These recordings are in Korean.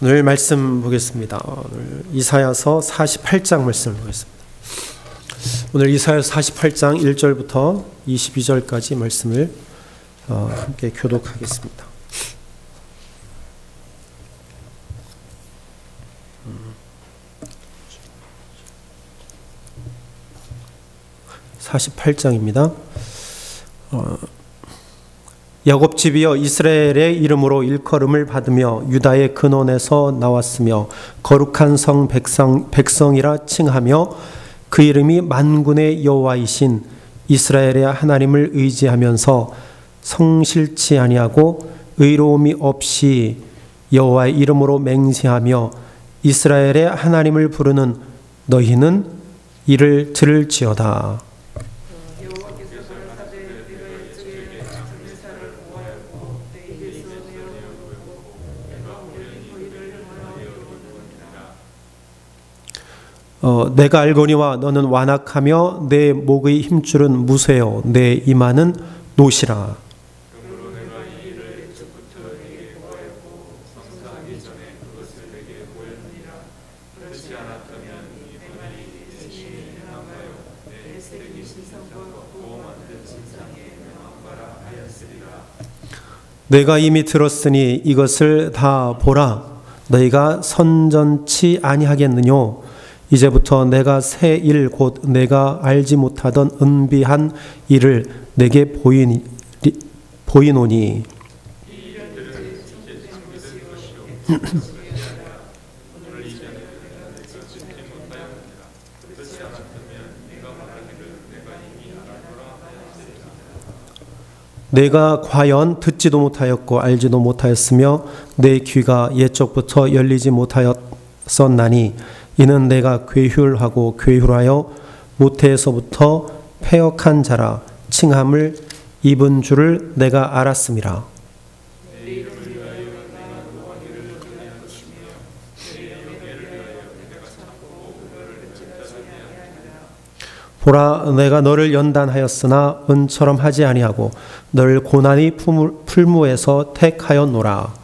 오늘 말씀 보겠습니다. 오늘 이사야서 48장 말씀을 보겠습니다. 오늘 이사야서 48장 1절부터 22절까지 말씀을 함께 교독하겠습니다. (48장입니다) 야곱 집이여, 이스라엘의 이름으로 일컬음을 받으며 유다의 근원에서 나왔으며 거룩한 성 백성이라 칭하며 그 이름이 만군의 여호와이신 이스라엘의 하나님을 의지하면서 성실치 아니하고 의로움이 없이 여호와의 이름으로 맹세하며 이스라엘의 하나님을 부르는 너희는 이를 들을지어다. 내가 알거니와 너는 완악하며 내 목의 힘줄은 무쇠요 내 이마는 노시라. 내가 이미 들었으니 이것을 다 보라. 너희가 선전치 아니하겠느뇨. 이제부터 내가 새 일 곧 내가 알지 못하던 은비한 일을 내게 보이노니 내가 과연 듣지도 못하였고 알지도 못하였으며 내 귀가 옛적부터 열리지 못하였었나니 이는 내가 괴휼하고 괴휼하여 모태에서부터 패역한 자라 칭함을 입은 줄을 내가 알았음이라. 보라, 내가 너를 연단하였으나 은처럼 하지 아니하고 너를 고난의 풀무에서 택하였노라.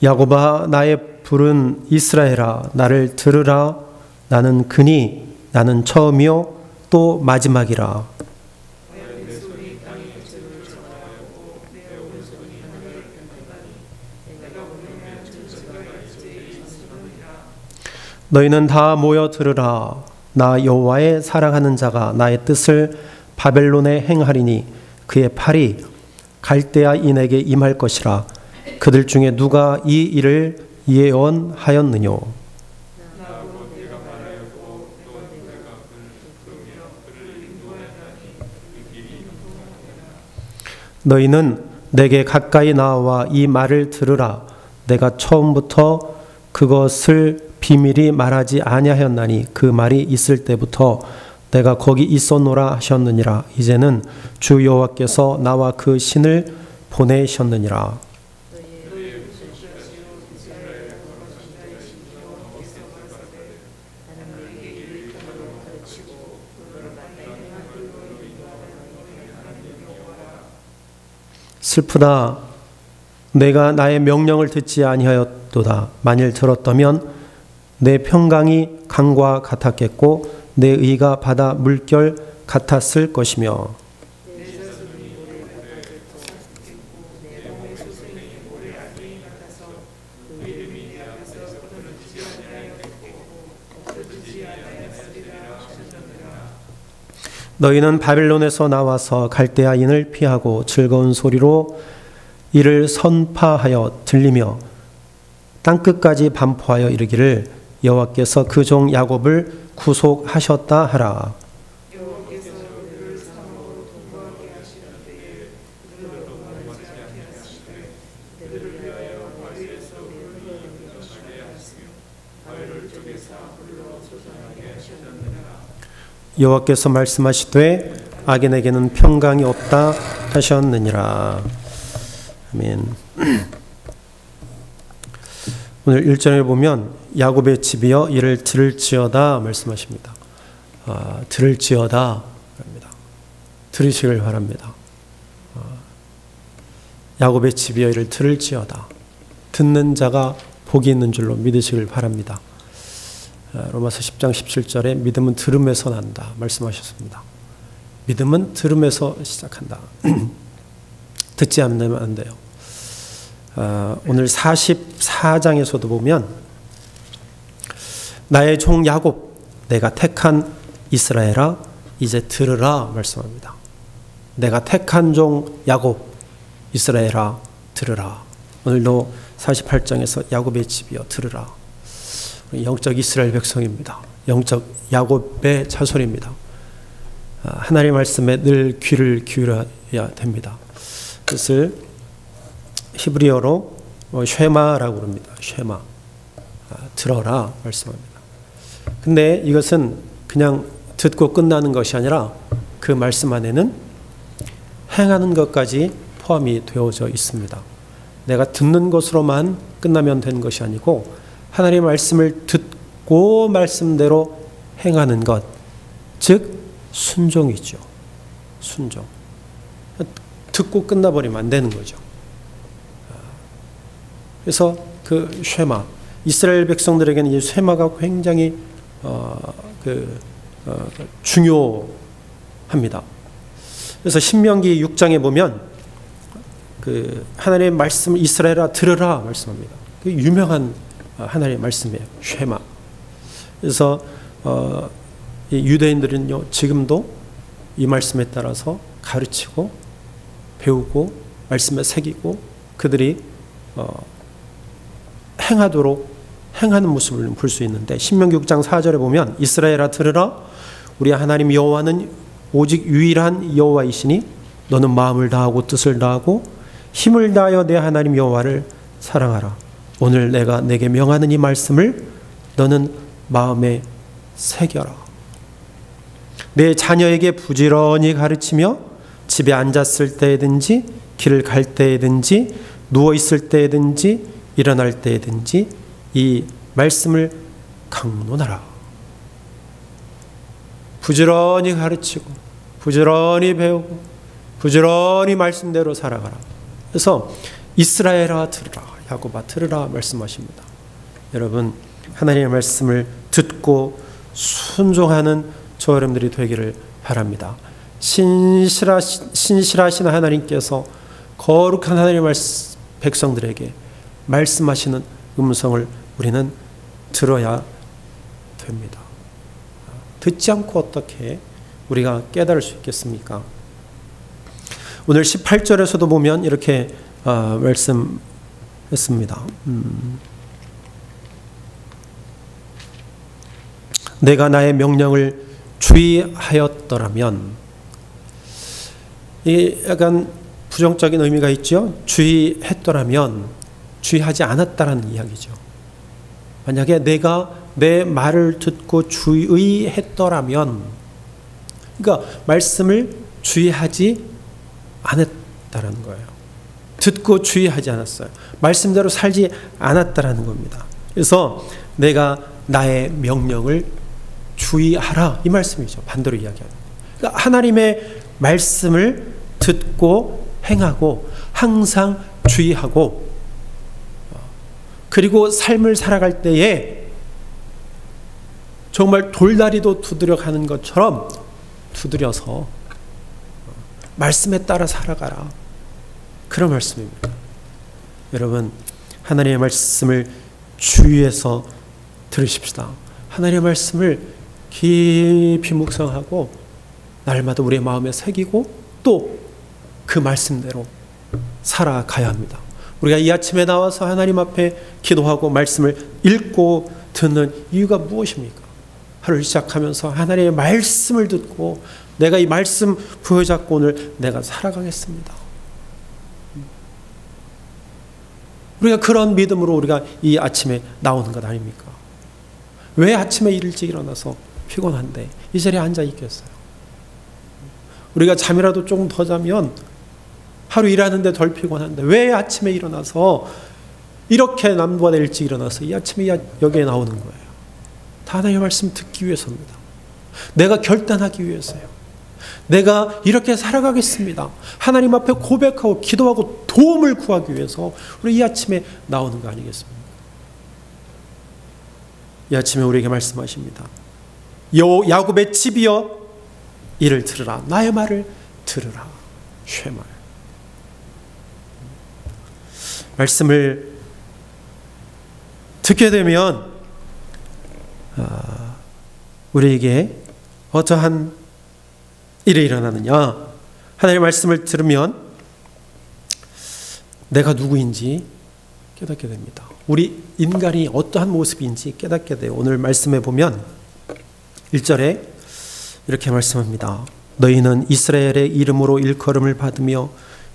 야곱아, 나의 부른 이스라엘아, 나를 들으라. 나는 그니 나는 처음이요 또 마지막이라. 너희는 다 모여 들으라. 나 여호와의 사랑하는 자가 나의 뜻을 바벨론에 행하리니 그의 팔이 갈대아인에게 임할 것이라. 그들 중에 누가 이 일을 예언하였느뇨. 너희는 내게 가까이 나와 이 말을 들으라. 내가 처음부터 그것을 비밀히 말하지 아니하였나니 그 말이 있을 때부터 내가 거기 있었노라 하셨느니라. 이제는 주 여호와께서 나와 그 신을 보내셨느니라. 슬프다. 내가 나의 명령을 듣지 아니하였도다. 만일 들었다면 내 평강이 강과 같았겠고 내 의가 바다 물결 같았을 것이며 너희는 바벨론에서 나와서 갈대아인을 피하고 즐거운 소리로 이를 선파하여 들리며 땅끝까지 반포하여 이르기를 여호와께서 그 종 야곱을 구속하셨다 하라. 여호와께서 말씀하시되 악인에게는 평강이 없다 하셨느니라. 아멘. 오늘 1절에 보면 야곱의 집이여 이를 들을지어다 말씀하십니다. 들을지어다. 들으시길 바랍니다. 야곱의 집이여 이를 들을지어다. 듣는 자가 복이 있는 줄로 믿으시길 바랍니다. 로마서 10장 17절에 믿음은 들음에서 난다 말씀하셨습니다. 믿음은 들음에서 시작한다. 듣지 않으면 안 돼요. 오늘 44장에서도 보면 나의 종 야곱 내가 택한 이스라엘아 이제 들으라 말씀합니다. 내가 택한 종 야곱 이스라엘아 들으라. 오늘도 48장에서 야곱의 집이여 들으라. 영적 이스라엘 백성입니다. 영적 야곱의 자손입니다. 하나님의 말씀에 늘 귀를 기울여야 됩니다. 그것을 히브리어로 쉐마라고 합니다. 쉐마. 들어라 말씀합니다. 근데 이것은 그냥 듣고 끝나는 것이 아니라 그 말씀 안에는 행하는 것까지 포함이 되어져 있습니다. 내가 듣는 것으로만 끝나면 되는 것이 아니고 하나님의 말씀을 듣고 말씀대로 행하는 것, 즉 순종이죠. 순종. 듣고 끝나버리면 안 되는 거죠. 그래서 그 쉐마, 이스라엘 백성들에게는 이 쉐마가 굉장히 중요합니다. 그래서 신명기 6장에 보면 그 하나님의 말씀 이스라엘아 들으라 말씀합니다. 그 유명한 하나님의 말씀이에요. 쉐마. 그래서 이 유대인들은요 지금도 이 말씀에 따라서 가르치고 배우고 말씀에 새기고 그들이 행하는 모습을 볼 수 있는데 신명기 6장 4절에 보면 이스라엘아 들으라 우리 하나님 여호와는 오직 유일한 여호와이시니 너는 마음을 다하고 뜻을 다하고 힘을 다하여 내 하나님 여호와를 사랑하라. 오늘 내가 내게 명하는 이 말씀을 너는 마음에 새겨라. 내 자녀에게 부지런히 가르치며 집에 앉았을 때든지 길을 갈 때든지 누워있을 때든지 일어날 때든지 이 말씀을 강론하라. 부지런히 가르치고 부지런히 배우고 부지런히 말씀대로 살아가라. 그래서 이스라엘아 들으라 야곱아 들으라 말씀하십니다. 여러분 하나님의 말씀을 듣고 순종하는 저 여러분들이 되기를 바랍니다. 신실하신 하나님께서 거룩한 하나님의 백성들에게 말씀하시는 음성을 우리는 들어야 됩니다. 듣지 않고 어떻게 우리가 깨달을 수 있겠습니까? 오늘 18절에서도 보면 이렇게 말씀했습니다. 내가 나의 명령을 주의하였더라면 이게 약간 부정적인 의미가 있죠. 주의했더라면 주의하지 않았다라는 이야기죠. 만약에 내가 내 말을 듣고 주의했더라면 그러니까 말씀을 주의하지 않았다라는 거예요. 듣고 주의하지 않았어요. 말씀대로 살지 않았다라는 겁니다. 그래서 내가 나의 명령을 주의하라 이 말씀이죠. 반대로 이야기하는. 그러니까 하나님의 말씀을 듣고 행하고 항상 주의하고 그리고 삶을 살아갈 때에 정말 돌다리도 두드려 가는 것처럼 두드려서 말씀에 따라 살아가라. 그런 말씀입니다. 여러분 하나님의 말씀을 주의해서 들으십시다. 하나님의 말씀을 깊이 묵상하고 날마다 우리의 마음에 새기고 또 그 말씀대로 살아가야 합니다. 우리가 이 아침에 나와서 하나님 앞에 기도하고 말씀을 읽고 듣는 이유가 무엇입니까? 하루를 시작하면서 하나님의 말씀을 듣고 내가 이 말씀 부여잡고 오늘 내가 살아가겠습니다. 우리가 그런 믿음으로 우리가 이 아침에 나오는 것 아닙니까? 왜 아침에 일찍 일어나서 피곤한데 이 자리에 앉아 있겠어요? 우리가 잠이라도 조금 더 자면 하루 일하는데 덜 피곤한데 왜 아침에 일어나서 이렇게 남보다 일찍 일어나서 이 아침에 여기에 나오는 거예요? 다 하나님의 말씀 듣기 위해서입니다. 내가 결단하기 위해서요. 내가 이렇게 살아가겠습니다. 하나님 앞에 고백하고 기도하고 도움을 구하기 위해서 우리 이 아침에 나오는 거 아니겠습니까? 이 아침에 우리에게 말씀하십니다. 야곱의 집이여 이를 들으라. 나의 말을 들으라. 쉐마. 말씀을 듣게 되면 우리에게 어떠한 일이 일어나느냐? 하나님의 말씀을 들으면 내가 누구인지 깨닫게 됩니다. 우리 인간이 어떠한 모습인지 깨닫게 돼요. 오늘 말씀해 보면 1절에 이렇게 말씀합니다. 너희는 이스라엘의 이름으로 일컬음을 받으며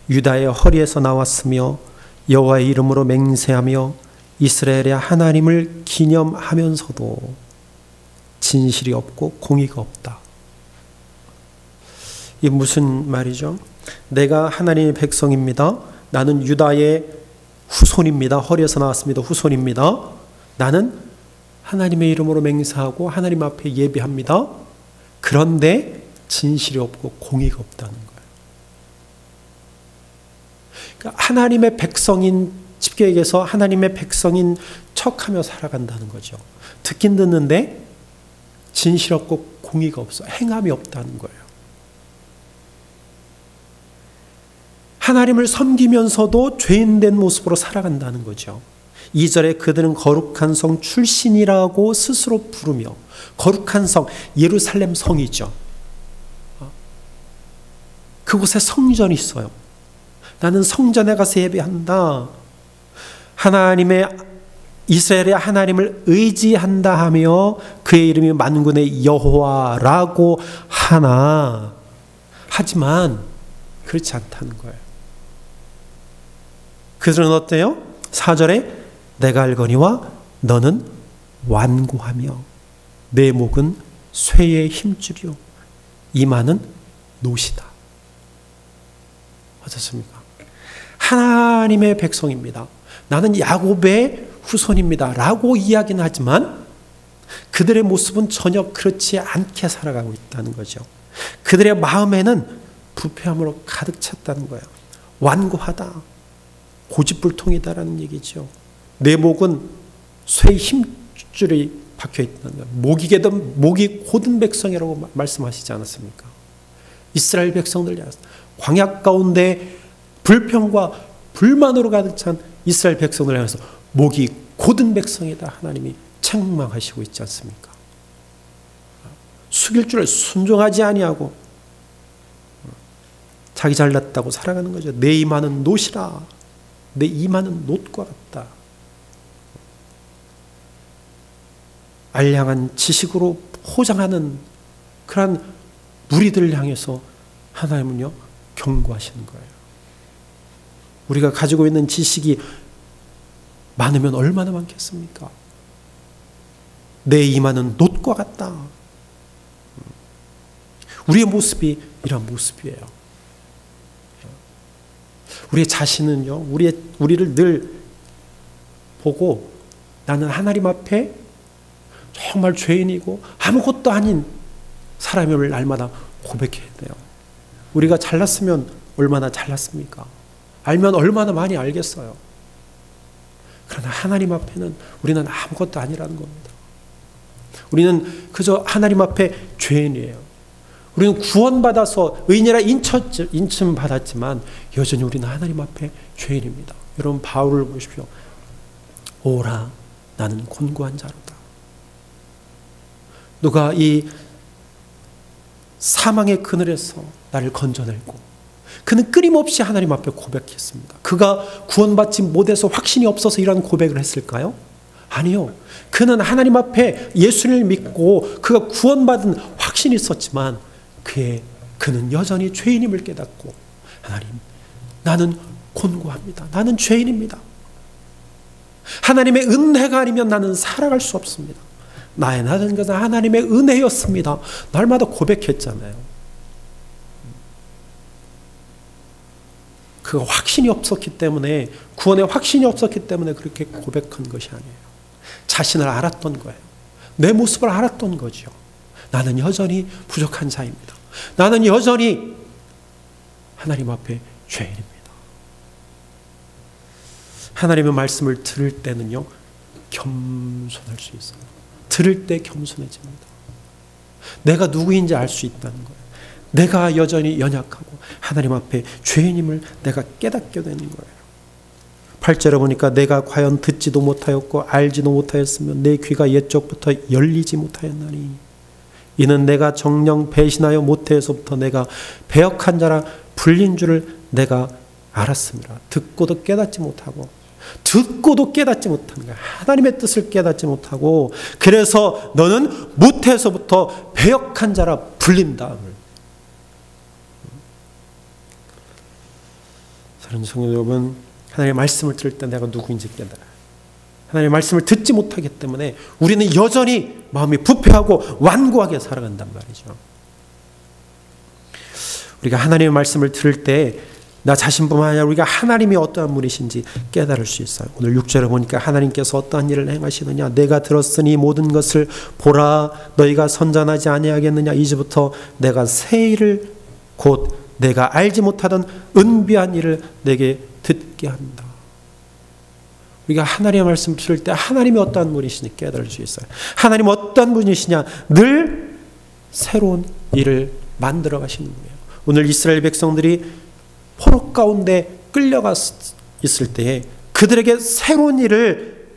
유다의 허리에서 나왔으며 여호와의 이름으로 맹세하며 이스라엘의 하나님을 기념하면서도 진실이 없고 공의가 없다. 이게 무슨 말이죠? 내가 하나님의 백성입니다. 나는 유다의 후손입니다. 허리에서 나왔습니다. 후손입니다. 나는 하나님의 이름으로 맹세하고 하나님 앞에 예배합니다. 그런데 진실이 없고 공의가 없다는 거예요. 그러니까 하나님의 백성인 집계에게서 하나님의 백성인 척하며 살아간다는 거죠. 듣긴 듣는데 진실 없고 공의가 없어. 행함이 없다는 거예요. 하나님을 섬기면서도 죄인된 모습으로 살아간다는 거죠. 2절에 그들은 거룩한 성 출신이라고 스스로 부르며, 거룩한 성, 예루살렘 성이죠. 그곳에 성전이 있어요. 나는 성전에 가서 예배한다. 이스라엘의 하나님을 의지한다 하며 그의 이름이 만군의 여호와라고 하나. 하지만 그렇지 않다는 거예요. 그들은 어때요? 4절에 내가 알거니와 너는 완고하며 내 목은 쇠의 힘줄이요 이마는 노시다. 어떻습니까? 하나님의 백성입니다. 나는 야곱의 후손입니다 라고 이야기는 하지만 그들의 모습은 전혀 그렇지 않게 살아가고 있다는 거죠. 그들의 마음에는 부패함으로 가득 찼다는 거예요. 완고하다. 고집불통이다라는 얘기죠. 내 목은 쇠의 힘줄이 박혀있다는 거예요. 목이 고든 백성이라고 말씀하시지 않았습니까? 이스라엘 백성들 광야 가운데 불평과 불만으로 가득 찬 이스라엘 백성을 향해서 목이 고든 백성이다 하나님이 책망하시고 있지 않습니까? 숙일 줄을 순종하지 아니하고 자기 잘났다고 살아가는 거죠. 내 이마는 노시라. 내 이마는 놋과 같다. 알량한 지식으로 포장하는 그러한 무리들을 향해서 하나님은요 경고하시는 거예요. 우리가 가지고 있는 지식이 많으면 얼마나 많겠습니까? 내 이마는 놋과 같다. 우리의 모습이 이런 모습이에요. 우리의 자신은요, 우리를 늘 보고 나는 하나님 앞에 정말 죄인이고 아무것도 아닌 사람임을 날마다 고백해야 돼요. 우리가 잘났으면 얼마나 잘났습니까? 알면 얼마나 많이 알겠어요. 그러나 하나님 앞에는 우리는 아무것도 아니라는 겁니다. 우리는 그저 하나님 앞에 죄인이에요. 우리는 구원받아서 의인이라 인침 받았지만 여전히 우리는 하나님 앞에 죄인입니다. 여러분 바울을 보십시오. 오라 나는 곤고한 자로다. 누가 이 사망의 그늘에서 나를 건져내고 그는 끊임없이 하나님 앞에 고백했습니다. 그가 구원받지 못해서 확신이 없어서 이런 고백을 했을까요? 아니요. 그는 하나님 앞에 예수를 믿고 그가 구원받은 확신이 있었지만 그는 여전히 죄인임을 깨닫고 하나님 나는 곤고합니다. 나는 죄인입니다. 하나님의 은혜가 아니면 나는 살아갈 수 없습니다. 나의 나은 것은 하나님의 은혜였습니다. 날마다 고백했잖아요. 그 확신이 없었기 때문에 구원의 확신이 없었기 때문에 그렇게 고백한 것이 아니에요. 자신을 알았던 거예요. 내 모습을 알았던 거죠. 나는 여전히 부족한 자입니다. 나는 여전히 하나님 앞에 죄인입니다. 하나님의 말씀을 들을 때는요, 겸손할 수 있어요. 들을 때 겸손해집니다. 내가 누구인지 알 수 있다는 거예요. 내가 여전히 연약하고 하나님 앞에 죄인임을 내가 깨닫게 되는 거예요. 8절에 보니까 내가 과연 듣지도 못하였고 알지도 못하였으면 내 귀가 옛적부터 열리지 못하였나니 이는 내가 정녕 배신하여 모태에서부터 내가 배역한 자라 불린 줄을 내가 알았습니다. 듣고도 깨닫지 못하고 하나님의 뜻을 깨닫지 못하고 그래서 너는 모태에서부터 배역한 자라 불린다. 사랑하는 성도 여러분, 하나님의 말씀을 들을 때 내가 누구인지 깨달아요. 하나님의 말씀을 듣지 못하기 때문에 우리는 여전히 마음이 부패하고 완고하게 살아간단 말이죠. 우리가 하나님의 말씀을 들을 때 나 자신뿐만 아니라 우리가 하나님이 어떠한 분이신지 깨달을 수 있어요. 오늘 6절에 보니까 하나님께서 어떠한 일을 행하시느냐. 내가 들었으니 모든 것을 보라. 너희가 선전하지 아니하겠느냐. 이제부터 내가 새 일을 곧 내가 알지 못하던 은비한 일을 내게 듣게 한다. 우리가 하나님의 말씀 들을 때 하나님이 어떠한 분이시니 깨달을 수 있어요. 하나님 어떠한 분이시냐. 늘 새로운 일을 만들어 가시는 분이에요. 오늘 이스라엘 백성들이 포로 가운데 끌려가 있을 때에 그들에게 새로운 일을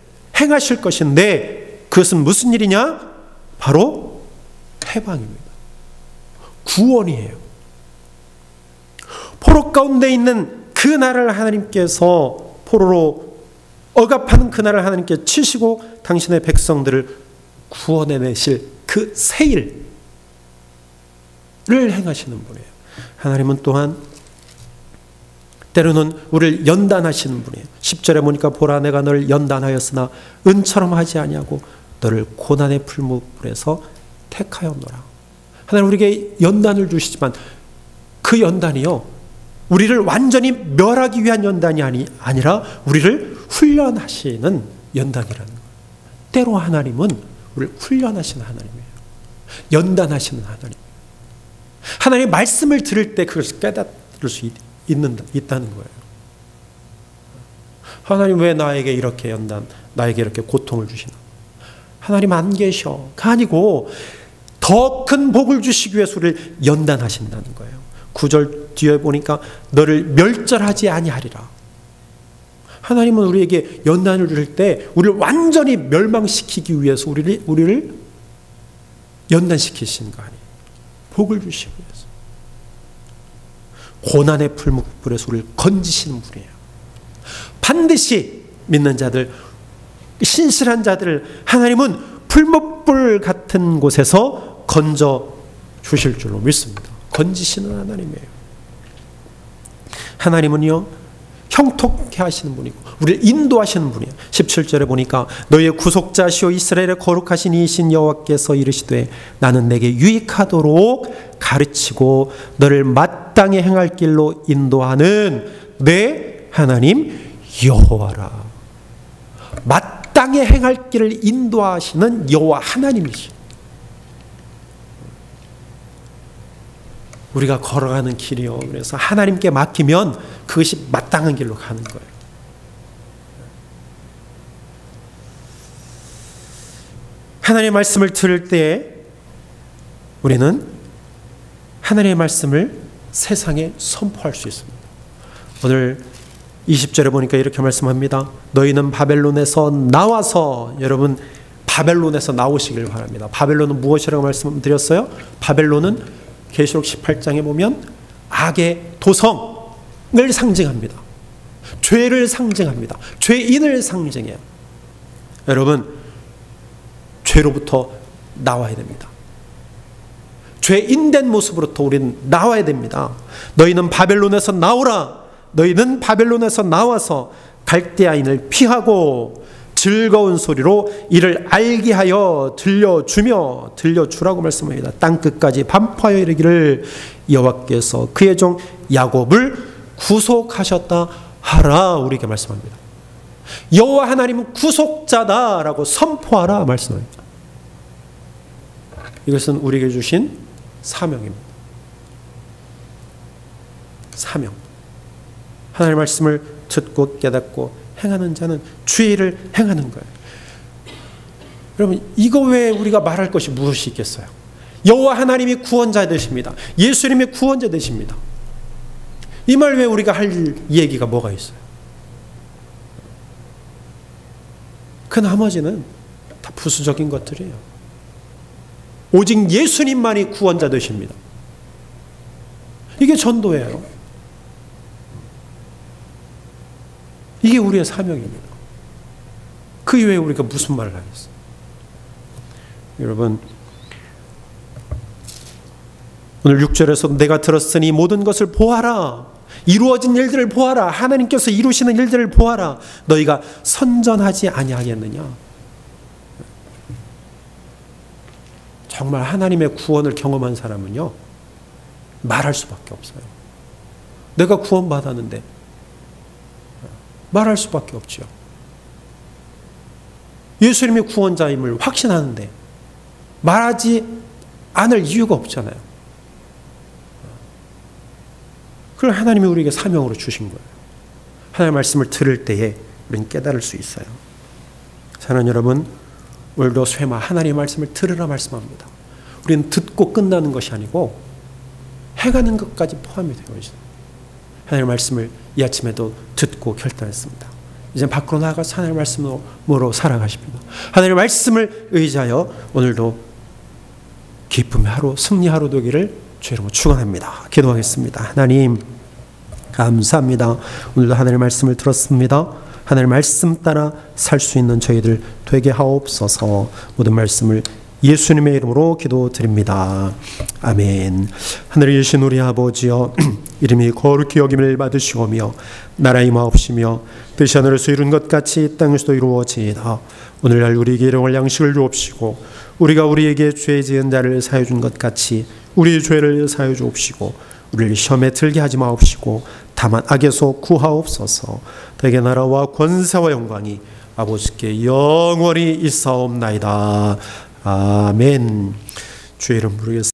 행하실 것인데 그것은 무슨 일이냐? 바로 해방입니다. 구원이에요. 포로 가운데 있는 그 나라를 하나님께서 포로로 억압하는 그 나라를 하나님께 치시고 당신의 백성들을 구원해내실 그 새 일을 행하시는 분이에요. 하나님은 또한 때로는 우리를 연단하시는 분이에요. 10절에 보니까 보라 내가 너를 연단하였으나 은처럼 하지 아니하고 너를 고난의 풀무불에서 택하였노라. 하나님 우리에게 연단을 주시지만 그 연단이요 우리를 완전히 멸하기 위한 연단이 아니라 우리를 훈련하시는 연단이라는 거예요. 때로 하나님은 우리를 훈련하시는 하나님이에요. 연단하시는 하나님. 하나님의 말씀을 들을 때 그것을 깨달을 수 있다는 거예요. 하나님 왜 나에게 이렇게 나에게 이렇게 고통을 주시나? 하나님 안 계셔가 아니고 더 큰 복을 주시기 위해서 우리를 연단하신다는 거예요. 9절 뒤에 보니까 너를 멸절하지 아니하리라. 하나님은 우리에게 연단을 줄 때 우리를 완전히 멸망시키기 위해서 우리를 연단시키시는 거 아니에요. 복을 주시기 위해서. 고난의 풀무불에서 우리를 건지시는 분이에요. 반드시 믿는 자들, 신실한 자들을 하나님은 풀무불 같은 곳에서 건져 주실 줄로 믿습니다. 건지시는 하나님이에요. 하나님은요 형통케 하시는 분이고 우리를 인도하시는 분이에요. 17절에 보니까 너희의 구속자시오 이스라엘의 거룩하신 이신 여호와께서 이르시되 나는 내게 유익하도록 가르치고 너를 마땅히 행할 길로 인도하는 내 하나님 여호와라. 마땅히 행할 길을 인도하시는 여호와 하나님이시오. 우리가 걸어가는 길이요. 그래서 하나님께 맡기면 그것이 마땅한 길로 가는 거예요. 하나님의 말씀을 들을 때에 우리는 하나님의 말씀을 세상에 선포할 수 있습니다. 오늘 20절에 보니까 이렇게 말씀합니다. 너희는 바벨론에서 나와서, 여러분 바벨론에서 나오시길 바랍니다. 바벨론은 무엇이라고 말씀드렸어요? 바벨론은 계시록 18장에 보면 악의 도성을 상징합니다. 죄를 상징합니다. 죄인을 상징해요. 여러분 죄로부터 나와야 됩니다. 죄인된 모습으로부터 우리는 나와야 됩니다. 너희는 바벨론에서 나오라. 너희는 바벨론에서 나와서 갈대아인을 피하고 즐거운 소리로 이를 알게 하여 들려주라고 말씀합니다. 땅끝까지 반포하여 이르기를 여호와께서 그의 종 야곱을 구속하셨다 하라. 우리에게 말씀합니다. 여호와 하나님은 구속자다라고 선포하라 말씀합니다. 이것은 우리에게 주신 사명입니다. 사명. 하나님의 말씀을 듣고 깨닫고 행하는 자는 주의 일을 행하는 거예요. 여러분, 이거 외에 우리가 말할 것이 무엇이 있겠어요? 여호와 하나님이 구원자 되십니다. 예수님이 구원자 되십니다. 이 말 외에 우리가 할 얘기가 뭐가 있어요? 그 나머지는 다 부수적인 것들이에요. 오직 예수님만이 구원자 되십니다. 이게 전도예요. 이게 우리의 사명입니다. 그 이외에 우리가 무슨 말을 하겠어요? 여러분, 오늘 6절에서 내가 들었으니 모든 것을 보아라. 이루어진 일들을 보아라. 하나님께서 이루시는 일들을 보아라. 너희가 선전하지 아니하겠느냐. 정말 하나님의 구원을 경험한 사람은요, 말할 수밖에 없어요. 내가 구원받았는데 말할 수밖에 없죠. 예수님이 구원자임을 확신하는데 말하지 않을 이유가 없잖아요. 그걸 하나님이 우리에게 사명으로 주신 거예요. 하나님의 말씀을 들을 때에 우리는 깨달을 수 있어요. 사랑하는 여러분, 오늘도 쇠마 하나님의 말씀을 들으라 말씀합니다. 우리는 듣고 끝나는 것이 아니고 행하는 것까지 포함이 되어 있어요. 하나님의 말씀을 이 아침에도 듣고 결단했습니다. 이제 밖으로 나가서 하나님의 말씀으로 살아가십니다. 하나님의 말씀을 의지하여 오늘도 기쁨의 하루, 승리 하루 되기를 주의 이름으로 축원합니다. 기도하겠습니다. 하나님, 감사합니다. 오늘도 하나님의 말씀을 들었습니다. 하나님의 말씀 따라 살 수 있는 저희들 되게 하옵소서. 모든 말씀을 예수님의 이름으로 기도드립니다. 아멘. 하늘에 계신 우리 아버지여, 이름이 거룩히 여김을 받으시오며 나라의 임하옵시며 뜻이 하늘에서 이룬 것 같이 이 땅에서도 이루어지이다. 오늘날 우리에게 일용할 양식을 주옵시고 우리가 우리에게 죄 지은 자를 사하여 준 것 같이 우리의 죄를 사하여 주옵시고 우리를 시험에 들게 하지 마옵시고 다만 악에서 구하옵소서. 대개 나라와 권세와 영광이 아버지께 영원히 있사옵나이다. 아멘. 주의 이름 부르겠습니다.